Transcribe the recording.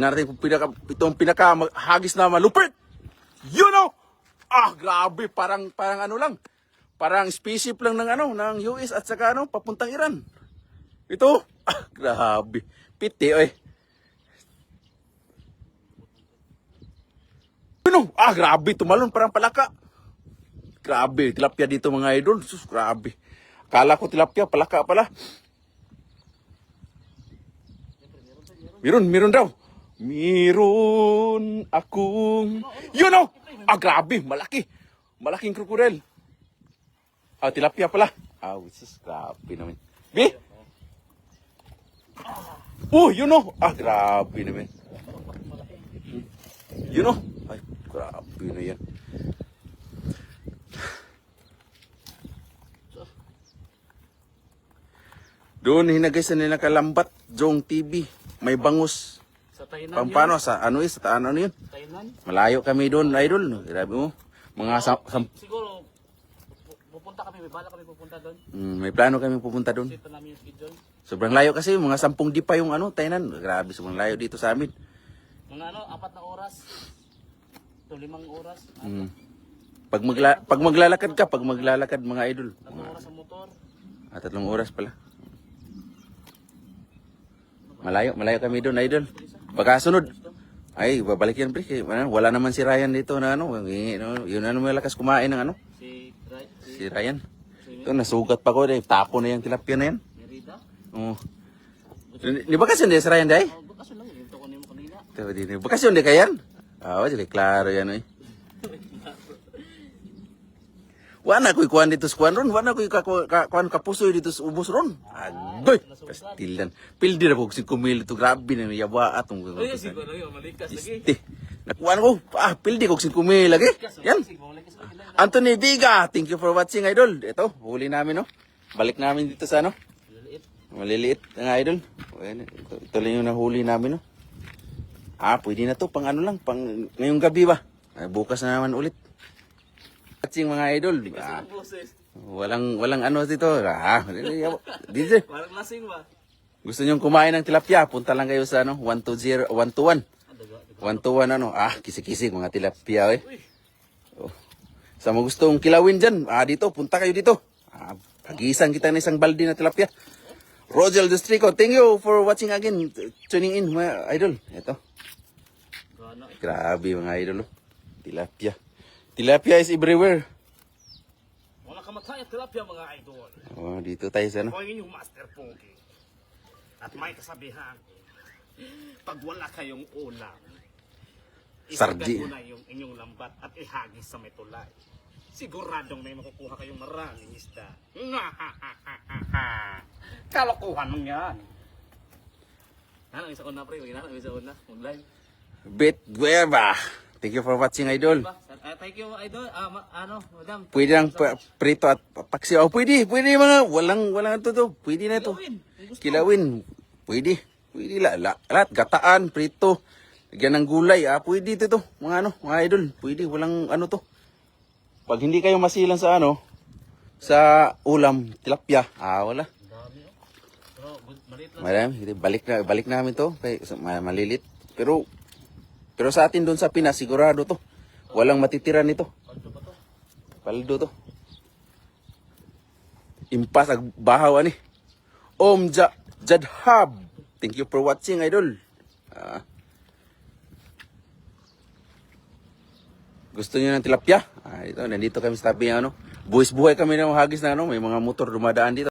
Natin kung itong pinaka hagis na malupit. You know? Ah, grabe. Parang ano lang. Parang spaceship lang ng ng US at saka papuntang Iran. Ito. Ah, grabe. Piti, oy. You know? Ah, grabe. Tumalon parang palaka. Grabe. Tilapia dito mga idol. Sus, grabe. Akala ko tilapia, palaka pala. Meron daw. Meron akong... You know! Ah, grabe. Malaki. Malaking krokodil. Ah, tilapia pala. Ah, sus, grabe naman. Bi? Oh, you know! Ah, grabe naman. You know? Ay, grabe na yan. Doon hinagasan nila kalambat, Jong TV. May bangus. Sa Tainan Pampano sa sa ano yun? Tainan? Malayo kami doon, idol. Grabe mo. Mga Siguro, pupunta kami, may bala kami pupunta doon. may plano kami pupunta doon. Ito namin yung schedule. Sobrang layo kasi, mga 10 di pa yung Tainan. Grabe, sobrang layo dito sa amin. Mga 4 na oras. Ito 5 oras. Pag maglalakad mga idol. 3 oras sa motor. 3 oras pala. Malayo kami doon, idol. Pagkasunod, ay, babalik yan, pre. Wala naman si Ryan dito na yun may lakas kumain ng si Ryan. Ito, nasugat pa ko, tapo na yung tilapia na yan. Merida? Oo. Di ba kasi hindi si Ryan, day? Bakasyon lang, ito ko na yung kanina. Ito, bakasyon di kayan? Oo, jadi klaro yan, eh. Wana ko'y kuhan dito sa kuhan ron. Wana ko'y kuhan kapusoy dito sa ubos ron. Agoy! Pastilan. Pildi na po kasi kumili ito. Grabe na yawa atong. Ay, siguro yun, malikas lagi. Nakuhan ko. Ah, pildi ko kasi kumili lagi. Yan. Anthony Diga. Thank you for watching, idol. Ito, huli namin, no. Balik namin dito sa maliliit ang idol. Ito lang yung nahuli namin, no. Ah, pwede na to. Pang lang. Pang ngayong gabi ba? Ay, bukas na naman ulit. Watching mga idol. Ah, walang ano dito. Ah, dito. Parang lasing ba? Gusto niyo kumain ng tilapia, punta lang kayo sa 121. 121 Ah, kisik-kisik mga tilapia eh. Oh. Sa mga gustong kilawin diyan, dito punta kayo dito. Pagisan kita ng isang balde na tilapia. Rogel Districo, thank you for watching again. Tuning in mga idol. Ito. Grabe mga idol. Tilapia. Tilapia is everywhere. Wala kamatay at tilapia mga idol. Oh, dito tayo sa Ako ang inyong Master Pogi. At may kasabihan, pag wala kayong ulam, Sardi. isagad mo na yung inyong lambat at ihagis sa may tulay. Siguradong may makukuha kayong maraming isda. Kalokohan mo yan. Ano, isa ko na pre, isa ko na, live. Bet Gueva. Thank you for watching, idol. Thank you, idol. Madam. Pwede lang prito at paksi. Oh, pwede mga walang to. Pwede na to. Kilawin. Pwede lahat gataan, prito. Lagyan ng gulay. Pwede to. Mga mga idol. Pwede walang to. Pag hindi kayo masilang sa sa ulam, tilapia. Wala. Marami. Balik namin to. Kay malilit. Pero sa atin doon sa Pinas, sigurado to. Walang matitira nito. Paldo to. Impas ag bahaw ani. Jadhab. Thank you for watching, idol. Gusto niyo ng tilapia? Nandito kami sa tabi ng buhis-buhay kami ng hagis na may mga motor dumadaan dito.